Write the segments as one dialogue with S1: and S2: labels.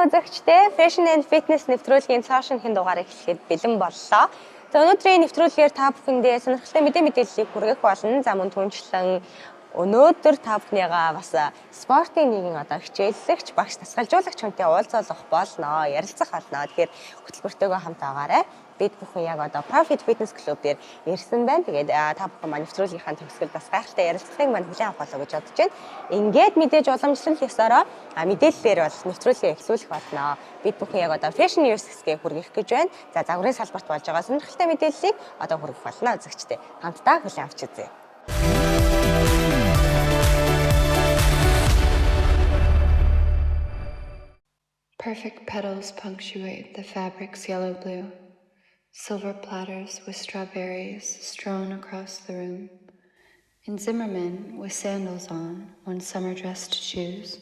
S1: үзэгчдээ Fashion and Fitness нэвтрүүлгийн цаашинхийн дугаарыг эхлэхэд бэлэн боллоо. За өнөөдрийн нэвтрүүлгээр та бүхэндээ сонирхолтой мэдээллийг хүргэх болно. За мөн түүнчлэн өнөөдөр та бүхнийгаа бас спортын нэгэн хичээллэгч, багш тасгалжуулагч хүнтэй уулзах болно, ярилцах болно. Тэгэхээр хөтөлбөртөөгөө хамт байгаарай. Бид бүхэн яг Profit Fitness Club дээр ирсэн байна. Тэгээд та бүхэн маань нэвтрүүлгийнхаа төгсгөл бас гайхалтай ярилцлагыг маань хүлээн авах болов гэж бодож байна. Ингээд мэдээж уламжлал ёсороо мэдээллээр бол нэвтрүүлгээ эхлүүлэх болно. Бид бүхэн яг Fashion News хэсгээ хүргэх гэж байна. За загварын салбарт болж байгаа сонирхолтой мэдээллийг хүргэх болно үзэгчдээ. Хамтдаа хүлээн авч үзье.
S2: Perfect petals punctuate the fabric's yellow blue. Silver platters with strawberries strewn across the room. In Zimmerman, with sandals on, one summer dress to choose.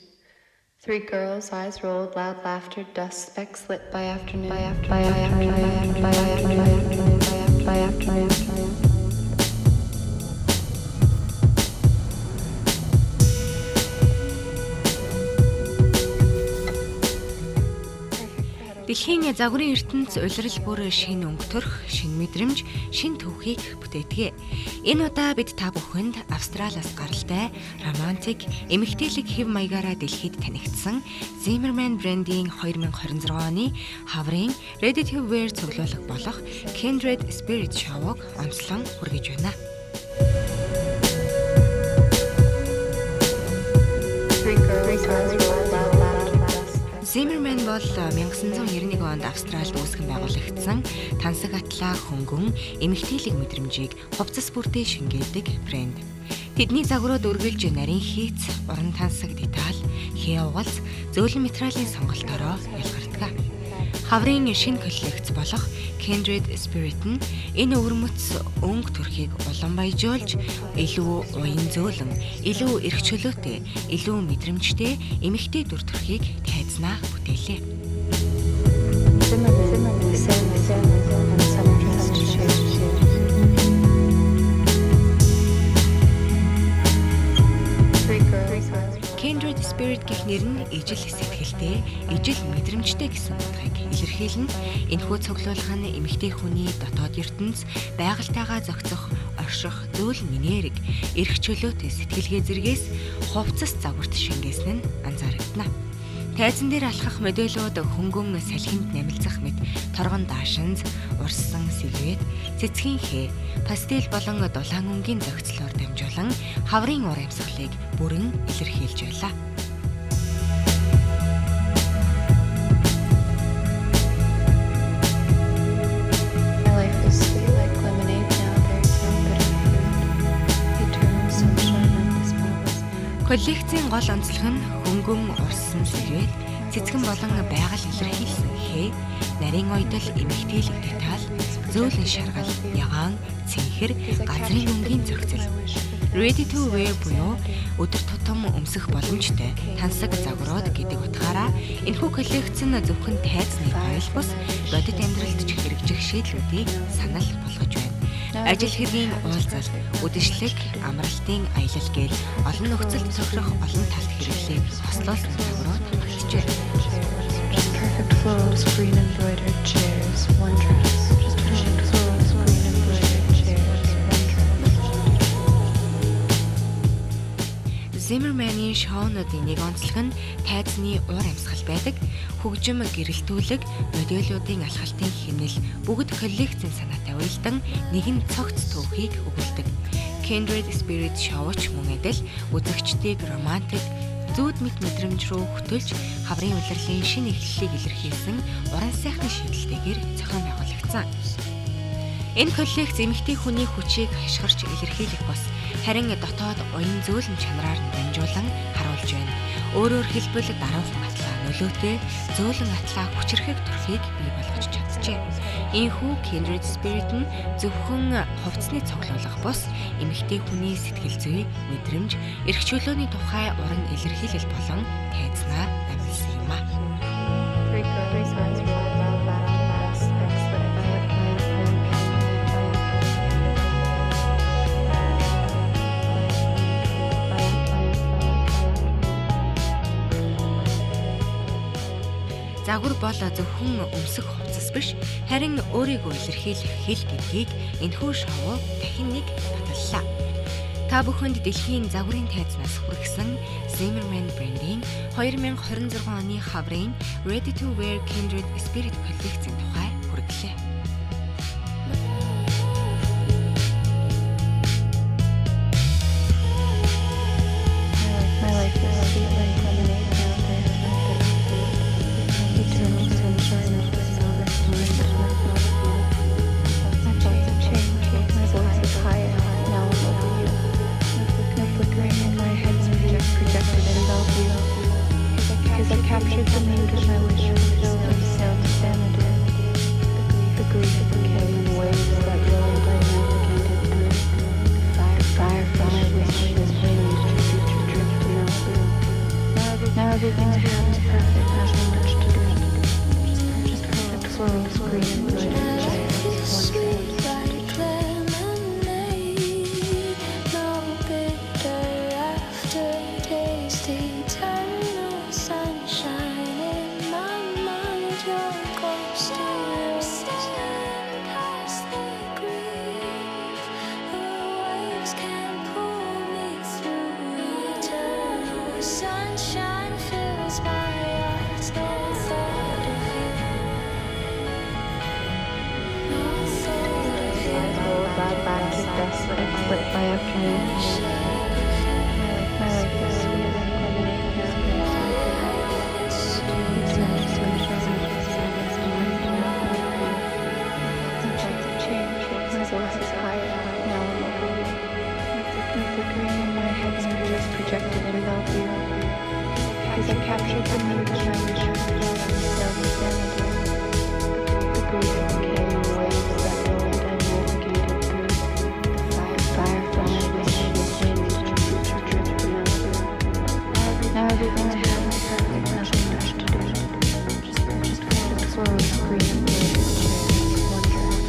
S2: Three girls, eyes rolled, loud laughter, dust specks lit by afternoon.
S3: Дэлхийн загварын ертөнц улирал бүр шинэ өнгөтөрх, шинэ мэдрэмж, шинэ түүхийг бүтээдэг. Энэ удаа бид та бүхэнд Австралиас гаралтай, романтик, эмэгтэйлэг хэв маягаараа дэлхийд танигдсан Zimmerman брендийн 2026 оны хаврын Ready to Wear цуглуулга болох Kindred Spirit Show-г онцлон хүргэж байна. Zimmerman бол 1991 онд Австралид үүсгэн байгуулагдсан тансаг атлаа хөнгөн эмэгтэйлэг мэдрэмжийг хувцас бүрдээ шингээдэг брэнд. Тэдний загварууд үргэлж нарийн хийц, уран тансаг деталь, хээ угалц, зөөлөн материалын сонголтоороо ялгардаг. Хаврын шинэ коллекц болох Kindred Spirit нь энэ өвөрмөц өнгө төрхийг улам баяжуулж, илүү уян зөөлөн, илүү эрх чөлөөтэй, илүү мэдрэмжтэй эмэгтэй дүр төрхийг тайзнаа бүтээлээ. Kindred Spirit гэх нэр нь ижил сэтгэлтэй, ижил мэдрэмжтэй гэсэн утгыг илэрхийлнэ. Энэхүү цуглуулга нь эмэгтэй хүний дотоод ертөнц, байгальтайгаа зохицох, орших, зөөлөн энерги, эрх чөлөөтэй сэтгэлгээ зэргээс хувцас загварт шингээсэн нь анзаарэгдэнэ. Тайзан дээр алхах модельууд хөнгөн салхинд намилцах мэт торгон даашинз, урссан силуэт, цэцгийн хээ, пастел болон дулаан өнгийн зохицлоор дамжуулан хаврын ур амьсгалыг бүрэн илэрхийлж байлаа. Коллекцийн гол онцлог нь хөнгөн урссан сэлвэт, цэцгэн болон байгаль илэрхийлсэн хээ, нарийн ойдол эмэгтэйлэг деталь, зөөлөн шаргал, ягаан, цэнхэр, газрын өнгийн зохицол. Ready to Wear буюу өдөр тутам өмсөх боломжтой тансаг загварууд гэдэг утгаараа энэхүү коллекц нь зөвхөн тайзны ойл бус бодит амьдралд ч хэрэгжих шийдлүүдийг санал болгож байна. Ажил хэргийн уулзалт, үдэшлэг, амралтын аялал гээл олон нөхцөлд тохирох олон талт хэрэглээг хослуулсан загварууд багтжээ.
S2: Perfect flows, green embroidered chairs, one dress.
S3: Zimmerman-ийн шоунуудын нэг онцлог нь тайзны уур амьсгал байдаг. Хөгжим, гэрэлтүүлэг, модельуудын алхалтын хэмнэл бүгд коллекцийн санаатай уялдан нэгэн цогц түүхийг өгүүлдэг. Kindred Spirit Show-ч мөн адил үзэгчдийг романтик, зүүд мэт мэдрэмж рүү хөтөлж хаврын улирлын шинэ эхлэлийг илэрхийлсэн уран сайхны шийдэлтэйгээр зохион байгуулагдсан. Энэ коллекц эмэгтэй хүний хүчийг хашгирч илэрхийлэх бус харин дотоод уян зөөлөн чанараар нь дамжуулан харуулж байна. Өөрөөр хэлбэл даруухан атлаа нөлөөтэй зөөлөн атлаа хүчрэхэг төрхийг бий болгож чаджээ. Ийхүү Kindred Spirit нь зөвхөн хувцсны цуглуулга бус эмэгтэй хүний сэтгэл зүй, мэдрэмж, эрх чөлөөний тухай уран илэрхийлэл болон тайзнаар дамжуулсан юм а. Загвар бол зөвхөн өмсөх хувцас биш, харин өөрийгөө илэрхийлэх хэл гэдгийг энэхүү шоу дахин нэг баталлаа. Та бүхэнд дэлхийн загварын тайзнаас хүргэсэн Zimmermann брендийн 2026 оны хаврын Ready to Wear Kindred Spirit коллекцийн тухай хүргэлээ.
S2: Captured the mood of my wish for still sailed to Xanadu. The grief became in waves that rolled I navigated through. Fire from my wish was wings to future drift and through. Now everything's happened perfect, nothing much to do. Just perfect swirls, green and blue. Split by afternoon. My life is sweet and lemonade. Change. My voice is higher. Now I'm over you. No flickering in my head, just projected in Bellevue. As I captured the mood of my wish for self-sanity. The grief became in waves that rolled and navigated through. Fire from my wish was wings to future drift and through. Now everything's happened perfect, nothing much to do. Just perfect swirls, green and blue, cherries, wonders.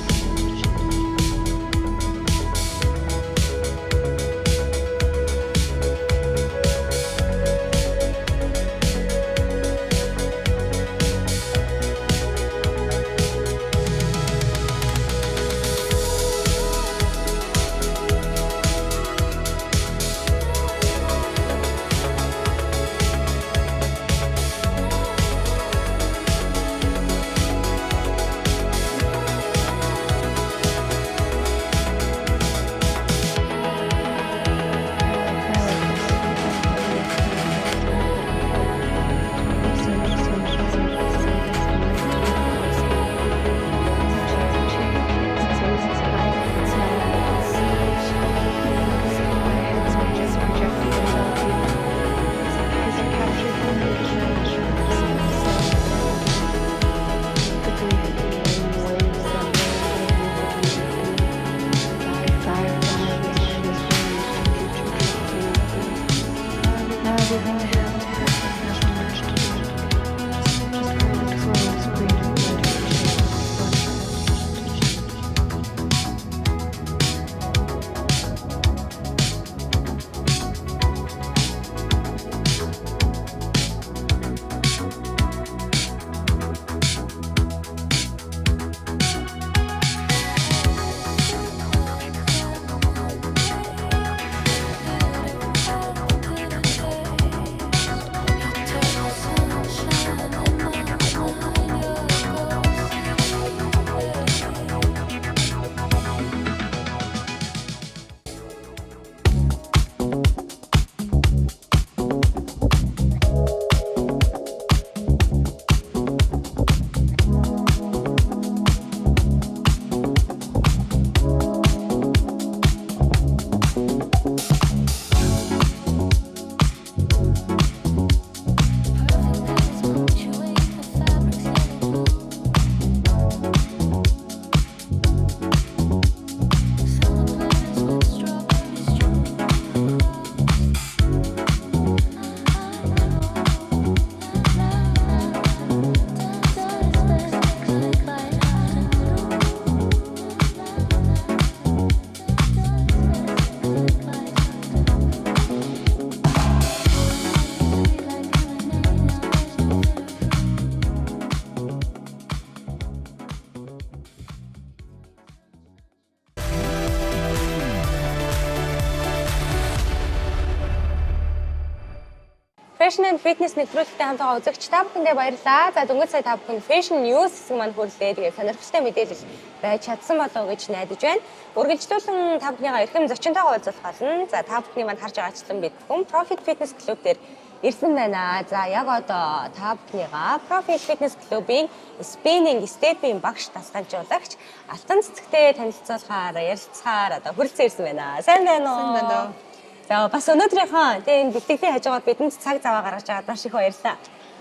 S1: Fashion and Fitness нэвтрүүлэгтэй хамтдаа үзэгч та бүхэндээ баярлалаа. За дөнгөж сая та бүхэн Fashion News хэсэг маань хүрлээ. Тэгээд сонирхолтой мэдээлэл байж чадсан болов уу гэж найдаж байна. Үргэлжлүүлэн та бүхнийгаа эрхэм зочинтойгоо уулзах болно. За та бүхний маань харж байгаачлан бид бүхэн Profit Fitness Club дээр ирсэн байна. За яг одоо та бүхнийгаа Profit Fitness Club-ийн Spinning Step-ийн багш тасгалжуулагч Алтан цэцэгтэй танилцуулахаар ярилцахаар одоо хүрэлцэн ирсэн байна. Сайн байна уу?
S4: Сайн байна уу?
S1: За бас өнөөдрийнхөө энэ бэлтгэлийн хажуугаар бидэнд цаг зав гаргаж байгаад маш их баярлалаа.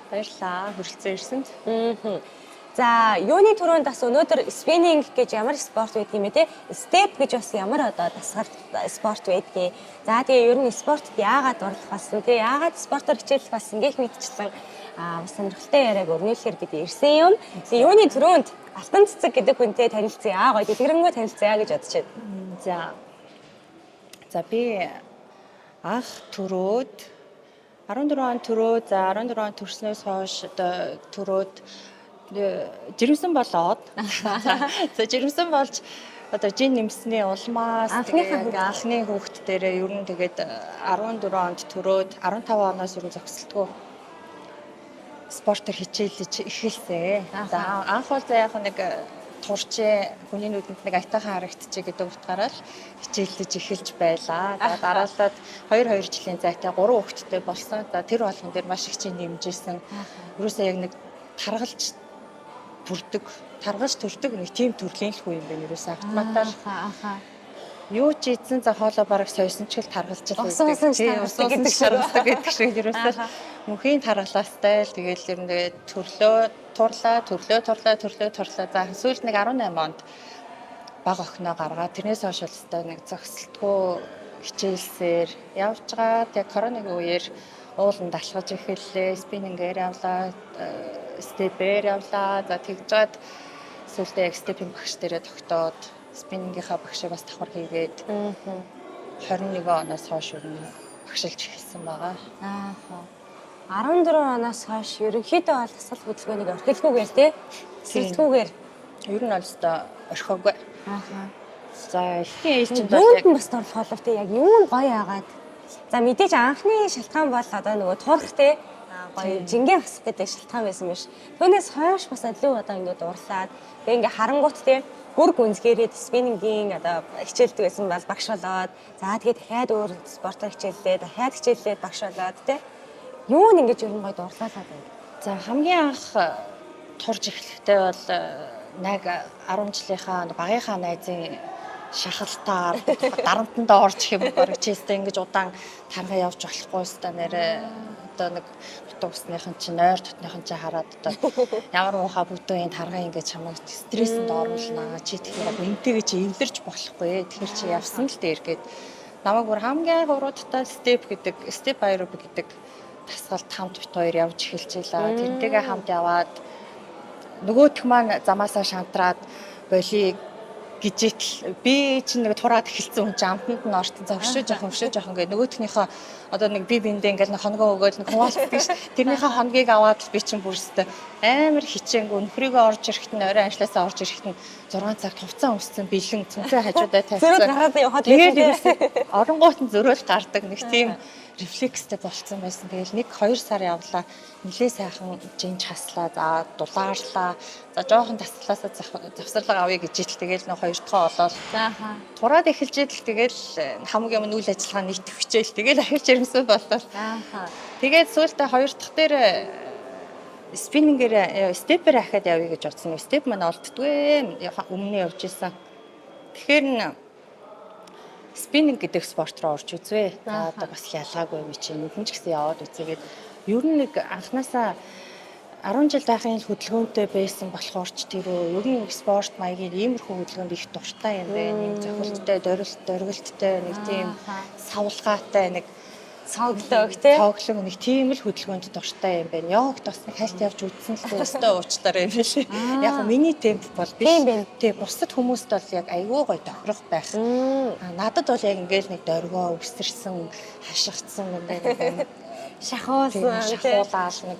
S4: Баярлалаа. Хүрэлцэн ирсэнд.
S1: За юуны түрүүнд бас өнөөдөр спиннинг гэж ямар спорт байдаг юм бэ те? Степ гэж бас ямар одоо дасгал спорт байдгийг. За тэгээ ер нь спортод яагаад дурлах болсон те? Яагаад спортоор хичээлэх болсон гэх мэтчлэн бас сонирхолтой яриаг өрнүүлэхээр бид ирсэн юм. Тэгээ юуны түрүүнд Алтан цэцэг гэдэг хүнтэй танилцъя. Гоё дэлгэрэнгүй танилцъя гэж бодож байна.
S4: За би анх төрөөд 14 он төрөө, за 14 он төрснөөс хойш одоо төрөөд жирэмсэн болоод за жирэмсэн болж одоо жин нэмсний улмаас тэгээд анхны хүүхэд дээрээ ер нь тэгээд 14 онд төрөөд 15 оноос ер нь зөксөлтгөө спортоор хичээлж эхэлсэн. За анх бол яг нэг турчээ хүний нүдэнд нэг айтайхан харагдчихэ гэдэг утгаараа л хичээлж эхэлж байлаа. За дараалаад 2 жилийн зайтай 3 хүүхэдтэй болсон. За тэр болгон дээр маш их чинь нэмжсэн. Ерөөсөө яг нэг таргалж төрдөг нэг тийм төрлийн л хүү юм байна. Ерөөсөө автоматар юу ч ийдсэн за хоолоо бараг сойсон ч л таргалж л байдаг. Тийм усуусан гэдэг шиг ерөөсөө мөнхийн таргалаастай л тэгээл ер нь турлаа. За сүүлд нэг 18 онд баг охиноо гаргаад тэрнээс хойш л нэг зөксөлтгөө хичээлсээр явж гаад яг коронавигийн үеэр ууланд алхаж эхэллээ. Спиннингээр явлаа, степээр явлаа. За тэгж гад сүүлдээ яг степийн багш дээрээ тогтоод спиннингийнхаа багшаа бас давхар хийгээд 21 оноос хойш ер нь багшилж эхэлсэн байгаа.
S1: 14 оноос хойш ерөнхийдөө бол тасгал хөдөлгөөнийг орхилгүйгээр тий сэлтгүйгээр
S4: ер нь олстой орхиогүй. За эхний ээлжинд бол
S1: яг бас торлох болов тий яг юм гоё яагаад. За мэдээж анхны шалтгаан бол одоо нөгөө турах тий гоё жингээ хасах гэдэг шалтгаан байсан биш. Түүнээс хойш бас илүү одоо ингээд урлаад тэгээ ингээ харангуут тий бүр гүнзгийрээд спиннингийн одоо хичээлдэг байсан бол багш болоод за тэгээ дахиад өөр спортоор хичээллээ дахиад хичээллээд багш болоод тий юу нэг ингэж ер нь гоё дурлалаад байна.
S4: За хамгийн анх турж эхлэхдээ бол нэг 10 жилийнхаа багийнхаа найзын шахалтаар дарамтандаа орж их юм бараг чийстэй ингэж удаан тарга явж болохгүй өстой нэрээ одоо нэг утга усныхан чинь нойр дотныхан чинь хараад одоо ямар муухай бүтэн тарга ингэж чамайг стресséнд оруулнаа чи тэгэхээр энтэйгээ чи эвлэрч болохгүй тэгэхээр чи явсан л дээр гээд намайг бүр хамгийн уруудтай степ аэробик гэдэг тасгалт хамт бит хоёр явж эхэлж байлаа. Тэрнтэйгээ хамт яваад нөгөөх маань замаасаа шантраад болиг гижэтэл би чинь нэг тураад эхэлсэн хүн чинь амтнд нь орсон зовшоо жоохон гэдэг нөгөөтхнийхөө одоо нэг би биндээ ингээл нэг хоногоо өгөөл нэг хуваалцдаг ш. Тэрнийхээ хоногийг аваад би чинь бүрстэй амар хичээнгүй нөхрийгөө орж ирэхэд нь орой аншлаасаа орж ирэхэд нь 6 цагт хувцас өмссөн бэлэн цүнхээ хажуудаа тавьсан.
S1: Зөрөөд гараад явахад
S4: тэгээд оронгоот нь зөрөөл гардаг нэг тийм рефлекстэй болцсон байсан. Тэгэл 1-2 сар явлаа. Нилээ сайхан жинж хаслаа. За дулаарлаа. За жоохон тасглаасаа завсарлага авъя гэж ижил тэгэл нэг 2 дахь олоод.
S1: Зааха.
S4: Тураад эхэлж идэл тэгэл хамгийн өмнө үйл ажиллагаа нийтэх хичээл тэгэл ахиж ирэмсэн боллоо.
S1: Зааха.
S4: Тэгээд сүүлдээ 2 дахь дээр спиннингээр степээр ахаад явъя гэж бодсон. Степ маань олддгүй өмнө явж исэн. Тэгэхээр спиннинг гэдэг спорт руу орж үзвэ. За одоо бас ялгаагүй би чинь нүдэн ч гэсэн яваад үзээгээд ер нь нэг анханасаа 10 жил байхын хөдөлгөөнтэй байсан болохоор ч тэр ер нь спорт маягийн иймэрхүү хөдөлгөөнд их дуртай юм байна. Ийм зохилттой, дөрвөлттэй нэг тийм савлгаатай нэг
S1: цоглог тий
S4: цоглог нэг тийм л хөдөлгөөнд дуртай юм байна. Йогт бас нэг хальт явж үзсэн л өстой уучлаарай юм биш. Яг миний темп бол биш. Тий бусад хүмүүст бол яг айгүй гоё тохирох байх. Надад бол яг ингээл нэг дөргөө өсөрсөн, хашигдсан юм байна. Шахуулаад нэг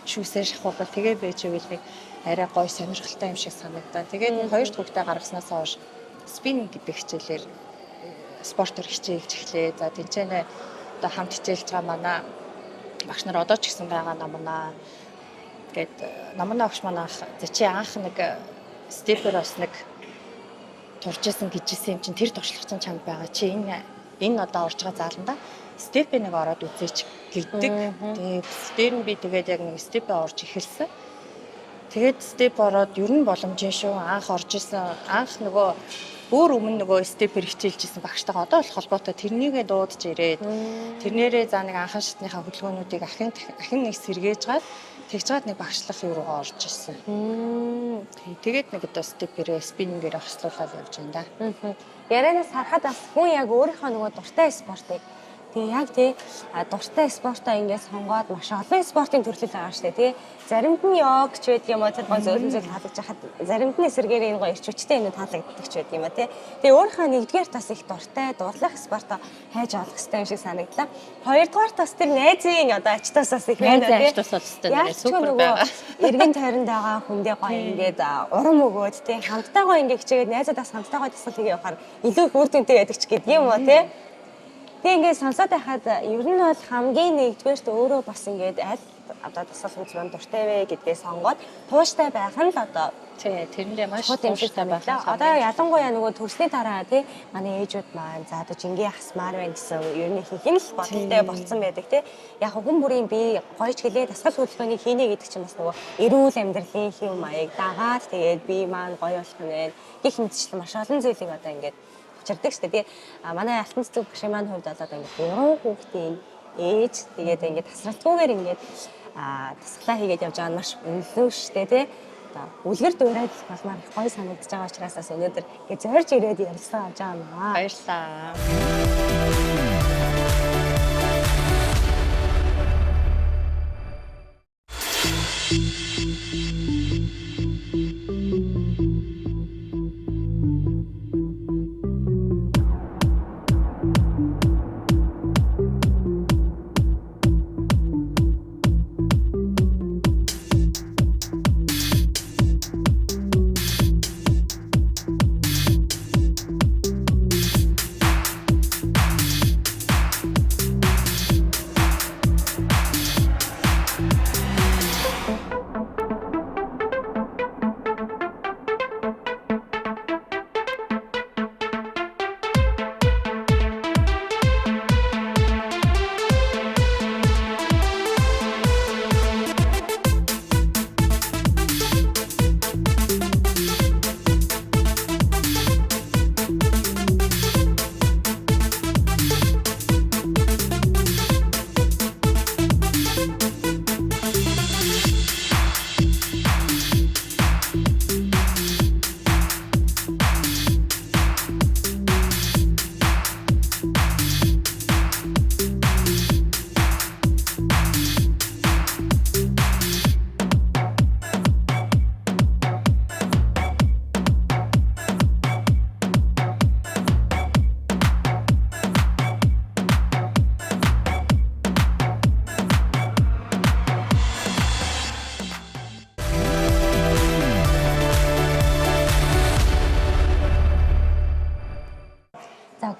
S4: шүүсээр шахуулбал тэгээ байж ивэл нэг арай гоё сонирхолтой юм шиг санагдаа. Тэгээд хоёр дахь хүүхдээ гаргаснаас хойш спиннинг гэдэг хичээлээр спортоор хичээлж эхлэе. За тэнцэнэ одоо хамт хичээлж байгаа манай багш нар одоо ч гэсэн байгаа намнаа. Гэт намнаа багш манай чи анх нэг степер бас нэг туржсэн гэжсэн юм чинь тэр туршлага чинь чамд байгаа. Чи энэ одоо орж байгаа зааланда степэ нэг ороод үзээч гэдэг. Тэгээд дээр нь би тэгээд яг нэг степэ орж эхэлсэн. Тэгээд степ ороод ер нь боломжтой шүү. Анх орж исэн анх нөгөө өөр өмнө нөгөө степер хичээлжсэн багштайгаа одоо бол холбоотой тэрнийгээ дуудаж ирээд тэрнээрээ за нэг анхан шатныхаа хөдөлгөөнүүдийг ахин нэг сэргээж гад тэгж гад нэг багшлахын руугаа орж ирсэн. Тэгээд нэг одоо степерээ спиннингээр хослуулаад явж байна да.
S1: Ярианаас харахад бас хүн яг өөрийнхөө нөгөө дуртай спортыг тэгээ яг тий дуртай спортоо ингээд сонгоод маш олон спортын төрлөл байгаа шүү дээ тий. Заримд нь йог ч байдаг юм уу тэр гоо зөөлөн зүйл таалагдж хахад заримд нь эсэргээр энэ гоё ирч хүчтэй юм таалагддаг ч байдаг юм а тий. Тэгээ өөрийнхөө нэгдүгээр тас их дуртай дуудлах спортоо хайж олох хэрэгтэй юм шиг санагдлаа. Хоёрдугаар тас тэр найзын одоо ачтаас бас их байна тий.
S4: Найз ачтаас бол өстэй супер байгаа.
S1: Эргэн тойронд байгаа хүндээ гоё ингээд урам өгөөд тий хамтдаа гоё ингээд хичээгээд найзуудаас хамтдаа гоё тасгал хийгээ явахаар илүү их үр дүнтэй байдаг ч гэдэг юм уу тий. Тэг ингээд сонсоод байхад ер нь бол хамгийн нэгдүгээрт өөрөө бас ингээд аль одоо тасгал хөдөлгөөнд дуртай вэ гэдгээ сонгоод тууштай байх нь л одоо
S4: тэрэндээ маш
S1: тууштай байлаа. Одоо ялангуяа нөгөө төрсний дараа тий манай ээжүүд маань за одоо жингээ хасмаар байна гэсэн ер нь их нь л бодолтой болцсон байдаг тий. Яг хүн бүрийн бие гоёч гэлээ тасгал хөдөлгөөнийг хийнэ гэдэг чинь бас нөгөө эрүүл амьдралын хэв маяг дагаад тэгээд бие маань гоё болох нь байна. Гэх мэтчлэн маш олон зүйлийг одоо ингээд учирдаг шүү дээ. Манай алтан цэцэг багшийн маань хувьд болоод ингээд 3 хүүхдийн ээж тэгээд ингээд тасралтгүйгээр ингээд тасглаа хийгээд явж байгаа нь маш өнлөө шүү дээ тий. Одоо үлгэр дуурайд болмаар их гоё санагдаж байгаа учраас бас өнөөдөр ингээд зорж ирээд ярилцсан авч байгаа юм аа.
S4: Баярлалаа.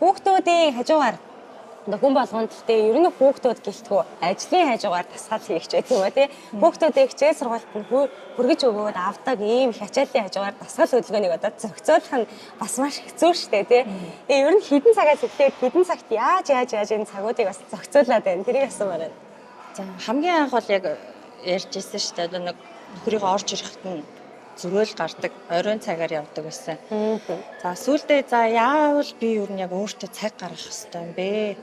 S1: Хүүхдүүдийн хажуугаар хүн болгонд гэхдээ ер нь хүүхдүүд гэлтгүү ажлын хажуугаар тасгал хийх ч гэдэг юм аа тий. Хүүхдүүдээ хичээл сургуульд нь хүргэж өгөөд авдаг ийм их ачааллын хажуугаар тасгал хөдөлгөөнийг одоо зохицуулах нь бас маш хэцүү шүү дээ тий. Тэгээ ер нь хідэн цагаас эхлээд хідэн цагт яаж энэ цагуудыг бас зохицуулаад байна. Тэрийг асуумаар байна.
S4: За хамгийн анх бол яг ярьж ирсэн шүү дээ. Одоо нэг нөхрийгөө орж ирэхэд нь зөрөөл гардаг, оройн цагаар явдаг байсан. За сүүлдээ за яавал би юу нэг өөртөө цаг гаргах хэрэгтэй юм бэ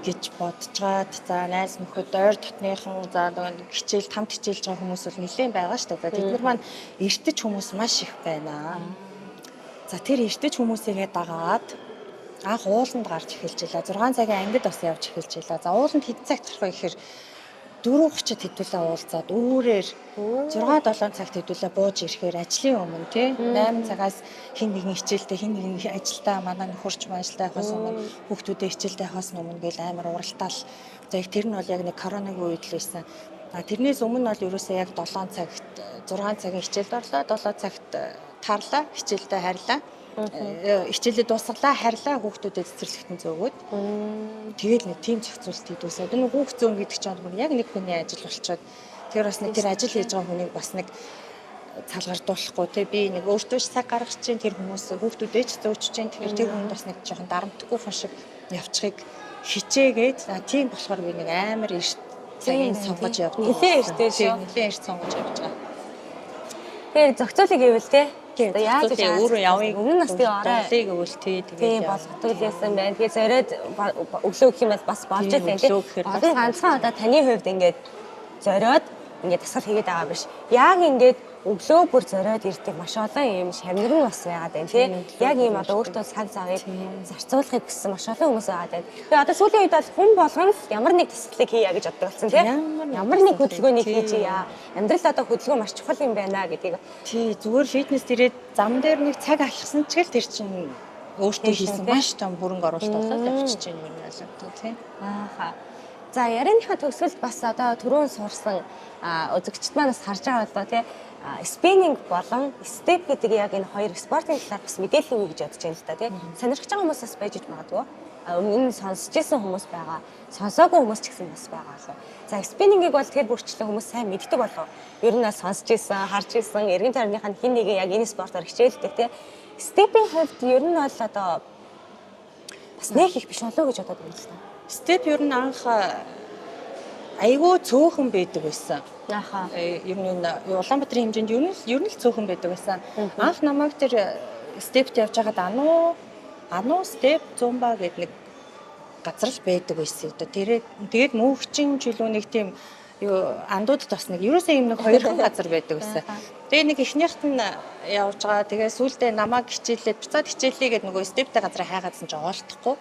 S4: гэж бодцоод за найз нөхөд ойр дотныхан за хичээл тамд хичээлж байгаа хүмүүс бол нэлээд байгаа шүү дээ. Тэд нар маань эртэж хүмүүс маш их байна. За тэр эртэж хүмүүсийгээ дагаад анх ууланд гарч эхэлж илаа. 6 цагийн ангид бас явж эхэлж илаа. За ууланд хэд цагт гарах вэ гэхээр 4:30-д хэдүүлээ уулзаад өөрөөр 6-7 цагт хэдүүлээ бууж ирэхээр ажлын өмнө тий 8 цагаас хин нэгэн хичээлдээ хин нэгэн ажилдаа манай нөхөрч ажилдаа явахаас өмнө хүүхдүүдээ хичээлдээ явахаас өмнө гэл амар уралдаал. За их тэр нь бол яг нэг коронавигийн үед л байсан. Тэрнээс өмнө бол ерөөсөө яг 7 цагт 6 цагийн хичээлд орлоо 7 цагт таарлаа хичээлдээ харьлаа. хичээлээ дуусгалаа, харьлаа хүүхдүүдэд цэцэрлэгтэн зөөгөөд. Тэгээд нэг тийм зохицуулт хийдгээс одоо нэг хүүхд зөөн гэдэг чинь бол яг нэг хүний ажил болчиход тэгэхээр бас нэг тэр ажил хийж байгаа хүнийг бас нэг цалгардуулахгүй тий би нэг өөртөө ч цаг гаргаж чинь тэр хүмүүс хүүхдүүдээ ч зөөж чинь тэгэхээр тэр хүнд бас нэг жоохон дарамтгүй фон шиг явчихыг хичээгээд тийм болохоор би нэг амар эрт цагийг сонгож явдаг.
S1: Нилээн эртээ шүү.
S4: Нилээн эрт сонгож явж байгаа.
S1: Тэгэхээр зохицуулыг гэвэл те
S4: Тэгээд яаж ч өөрөө явъя.
S1: Өмнө насны орой
S4: Дуулыг өвөлтээ
S1: тийм болгодог байсан байна. Тэгээд зориод өглөө гэх юм бол бас болж байсан тийм. Одоо ганцхан одоо таны хувьд ингээд зориод ингээд тасгал хийгээд байгаа биш. Яг ингээд өглөө бүр зориод ирдэг маш олон юм шавнирн бас байгаад байна тийм. Яг ийм одоо өөртөө цаг завыг зарцуулахыг хүссэн маш олон хүмүүс байгаад байна. Тэгээд одоо сүүлийн үед бол хүн болгон ямар нэг тасгалыг хийя гэж боддог болсон тийм. Ямар нэг хөдөлгөөнийг хийж яа. Амьдралд одоо хөдөлгөөн маш чухал юм байна гэдгийг.
S4: Тий зүгээр фитнес ирээд зам дээр нэг цаг алхсан ч гэл тэр чинь өөртөө хийсэн маш том хөрөнгө оруулалт болоод явчихж байна юм байна тийм.
S1: Ааха. За ярианыхаа төгсгөлд бас одоо түрүүн сурсан үзэгчд маань бас харж байгаа болоо тий спиннинг болон степ гэдэг яг энэ хоёр спортын талаар бас мэдээлэл өгье гэж бодож байна л да тий. Сонирхож байгаа хүмүүс бас байж магадгүй. Өмнө нь сонсч ирсэн хүмүүс байгаа. Сонсоогүй хүмүүс ч гэсэн бас байгаа лу. За спиннингийг бол тэр бүрчлэн хүмүүс сайн мэддэг болов. Ер нь сонсч ирсэн, харж ирсэн, эргэн тойрныхаа хин нэгэ яг энэ спортоор хичээлдэг тий. Степийн хувьд ер нь бол одоо бас нэг их биш болоо гэж бодоод байна л да.
S4: Степ ер нь анх айгүй цөөхөн байдаг байсан.
S1: Ааха.
S4: Ер нь Улаанбаатарын хэмжээнд ер нь л цөөхөн байдаг байсан. Анх намайг тэр степт явж байгаад ануу степ зумба гэдэг нэг газар л байдаг байсан. Тэгээд мөнхчин жилүү нэг тийм андуудад бас нэг ерөөсөө юм нэг хоёрхан газар байдаг байсан. Тэгээ нэг эхнийхт нь явж байгаа. Тэгээ сүүлдээ намайг хичээлээд буцаад хичээлээ гэдэг нөгөө стептэй газараа хайгаадсан ч олдохгүй.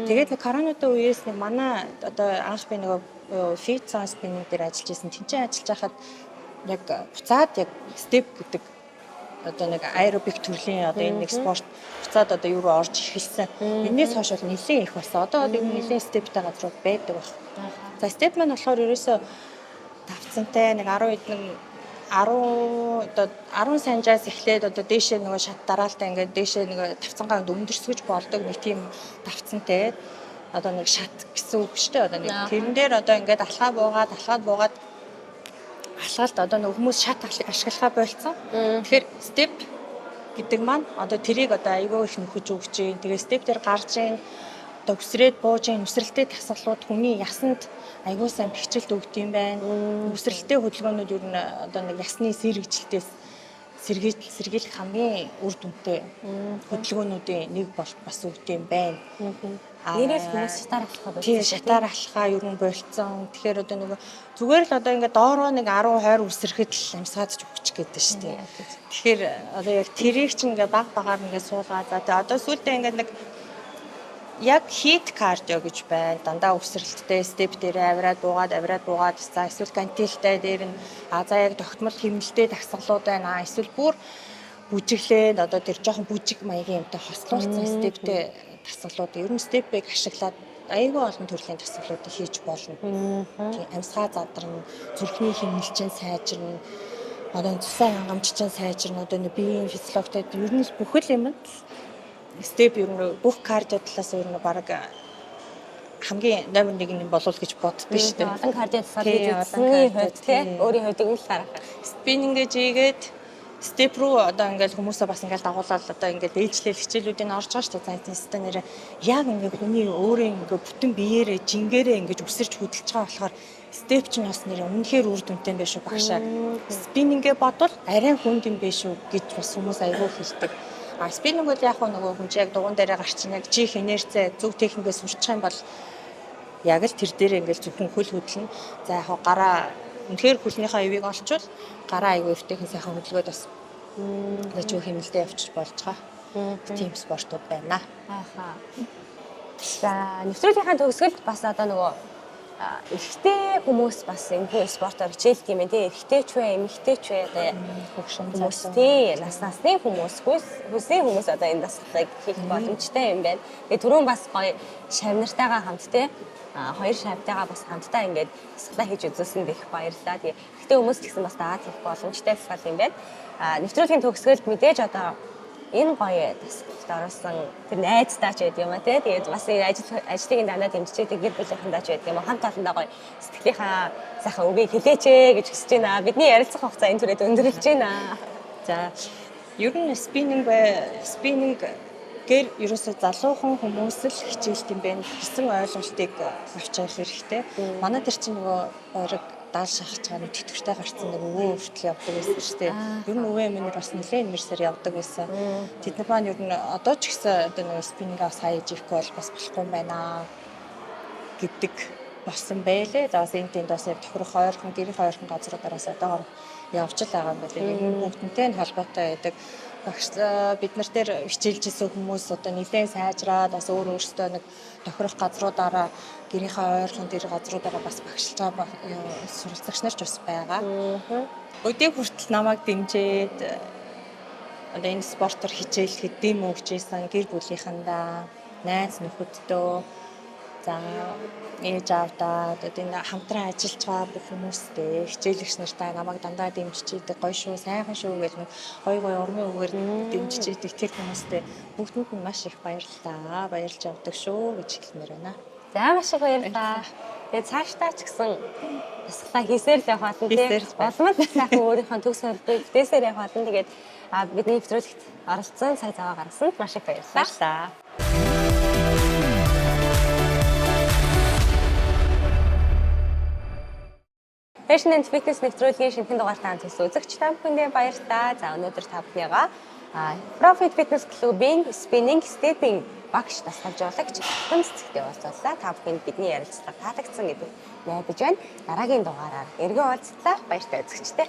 S4: Тэгээд нэг коронавигийн үеэс нэг манай одоо анх би нөгөө фит спиннинг дээр ажиллаж байсан. Тэнцэн ажиллаж байхад яг буцаад яг степ гэдэг одоо нэг аэробик төрлийн одоо энэ нэг спорт буцаад одоо юу руу орж эхэлсэн. Энээс хойш бол нэлээд их болсон. Одоо бол нэлээд стептэй газрууд байдаг баг. За степ маань болохоор ерөөсөө давцантай нэг 10 санжаас эхлээд одоо дээшээ нөгөө шат дараалтай ингээд дээшээ нөгөө давцангаа өндөрсгөж болдог нэг тийм давцантай одоо нэг шат гэсэн үг шүү дээ. Одоо нэг тэрэн дээр одоо ингээд алхаад буугаад алхалт одоо нэг хүмүүс шат ашиглахаа болцсон. Тэгэхээр степ гэдэг маань одоо тэрийг одоо айгүй их нөхөж өгч जैन. Тэгээ степ дээр гарч जैन одоо өсрээд бууж जैन өсрэлтэй тасгалууд хүний ясанд айгүй сайн бэхжилт өгд юм байна. Өсрэлтэй хөдөлгөөнүүд ер нь одоо нэг ясны сэргийлэлтээс сэргийлэх хамгийн үр дүнтэй хөдөлгөөнүүдийн нэг бол бас өгд юм байна.
S1: Нэрээс хүмүүс шатаар алхах байх.
S4: Тийм шатаар алхахаа ер нь болцсон. Тэгэхээр одоо нөгөө зүгээр л одоо ингээд доороо нэг 10 20 үсрэхэд л амсгаадч өгчих гэдэг шүү дээ. Тэгэхээр одоо яг тэрийг чинь ингээд баг багаар ингээд суулгаа. За тэгээ одоо сүүлдээ ингээд нэг яг хит кардио гэж байна. Дандаа өсрэлттэй степ дээр авираад буугаад за эсвэл гантилтай дээр нь за яг тогтмол хэмнэлтэй дагсгалууд байна. Эсвэл бүр бүжиглээд одоо тэр жоохон бүжиг маягийн юмтай хослуулсан стептэй дасгалууд ер нь степийг ашиглаад айгүй олон төрлийн дасгалуудыг хийж болно. Тийм амьсгаа задарна, зүрхний хэмнэлчин сайжирна, одоо цусан хангамжчин сайжирна, одоо биеийн физиологитой ер нь бүхэл юм степ ер нь бүх кардио талаас ер нь баг хамгийн номер 1 нь болов гэж боддоо шүү дээ.
S1: Олон кардио тасгал хийж үзсний хувьд тийм өөрийн хувьд үйл харах.
S4: Спиннинг хийгээд степ руу одоо ингээл хүмүүсээ бас ингээл дагуулаад одоо ингээл ээжлэл хичээлүүдийн орж байгаа шүү дээ. Сайнстай нэрээ яг ингээд хүний өөрөө ингээд бүтэн биеэрээ жингээрээ ингээд өсөрч хөдөлж байгаа болохоор степ чинь бас нэрээ үнэхээр үр дүнтэй байх шүү багшаа. Спиннингээ бодвол арай хүнд юм биш үү гэж бас хүмүүс аягүй хэлдэг. Спиннинг бол яг нөгөө хүн чинь яг дугуун дээрээ гарчин яг чих инерцээ зөв техникээ сурчих юм бол яг л тэр дээр ингээл зөвхөн хөл хөдлөн. За яг гараа үнэхээр хөлнийхээ ивийг олчвол гараа аягүй өвтэйхэн сайхан хөдөлгөөд бас зөв хэмнэлтэд явчих болж байгаа. Тийм спортууд байна.
S1: Ааха. За нэвтрүүлгийнхаа төгсгөлд бас одоо нөгөө эрэгтэй хүмүүс бас энэ спортоор хичээлдэг юм байна тий. Эрэгтэй ч вэ, эмэгтэй ч вэ одоо хүмүүс тий насны хүмүүс хүсний хүмүүс одоо энэ дасгалыг хийх боломжтой юм байна. Тэгээ түрүүн бас гоё шавнартайгаа хамт тий хоёр шавтайгаа бас хамтдаа ингээд дасгалаа хийж үзүүлсэн дэх баярлалаа. Тэгээ эрэгтэй хүмүүс ч гэсэн бас дагаад хийх боломжтой дасгал юм байна. Нэвтрүүлгийн төгсгөлд мэдээж одоо энэ гоё тасгалд орсон тэр найздаа ч байдаг юм а тий. Тэгээд бас энэ ажлыг дандаа дэмжиж гэр бүлийнхэнтэй ч байдаг юм. Хамт олондоо гоё сэтгэлийнхаа сайхан үгийг хэлээч гэж хүсэж байна. Бидний ярилцах хугацаа энэ түрээд өндөрлөж байна.
S4: За ер нь спиннинг гэр ерөөсөө залуухан хүмүүс л хичээлт юм байна гэсэн ойлголтыг авчрах хэрэгтэй. Манай дээр чинь нөгөө ориг даал шахаж байгаа тэтгэвртэй гарцсан нэг өвөө хүртэл явдаг байсан шүү дээ. Ер нь өвөө минь бас нэлээд нэрсээр явдаг байсан. Тэд нар маань ер нь одоо ч гэсэн одоо нөгөө спиннингаас хаяж ирэхгүй бол бас болохгүй юм байна гэдэг болсон байлээ. За бас энэ тэнд бас тохирох ойрхон гэрийн ойрхон газруудараас одоогоор явж л байгаа юм байна. Энэ бүгднтэй нь холбоотой байдаг. Багш бид нар дээр хичээлжсэн хүмүүс одоо нэлээд сайжраад бас өөрөөсөө нэг тохирох газруудаараа гэрийнхээ ойрхон тэр газруудаараа бас багшилж байгаа суралцагч нар ч бас байгаа. Өдөө хүртэл намайг дэмжиж одоо энэ спортоор хичээлэхэд дэм өгчээсэн гэр бүлийнхэндээ найз нөхөддөө за ээж аавдаа одоо энэ хамтран ажиллаж байгаа бүх хүмүүстэй хичээлэгч нартай намайг дандаа дэмжиж идэг гоё шүү сайхан шүү гэж гоё урмын үгээр дэмжиж идэг тэр хүмүүстэй бүгдэнд нь маш их баярлалаа. Баярлж явдаг шүү гэж хэлмээр байна.
S1: За маш их баярлалаа. Тэгээд цаашдаа ч гэсэн тасгалаа хийсээр л явах болно тийм. Болмол сайхан өөрийнхөө төгс сургалтыг бүтээсээр явах болно. Тэгээд бидний нэвтрүүлэгт оролцсон цаг зав гаргасанд маш их баярлалаа. Fashion and Fitness нэвтрүүлгийн шинэхэн дугаартаа хамт үзэгч та бүхэндээ баярлалаа. За өнөөдөр та бүхнийгаа Profit Fitness Club-ийн spinning, stepping багш тасгалжуулагч хүнцэгтэй уулзлаа. Та бүхэнд бидний ярилцлага таалагдсан гэдэг найдаж байна. Дараагийн дугаараар эргэн уулзлаа. Баяртай үзэгчтэй.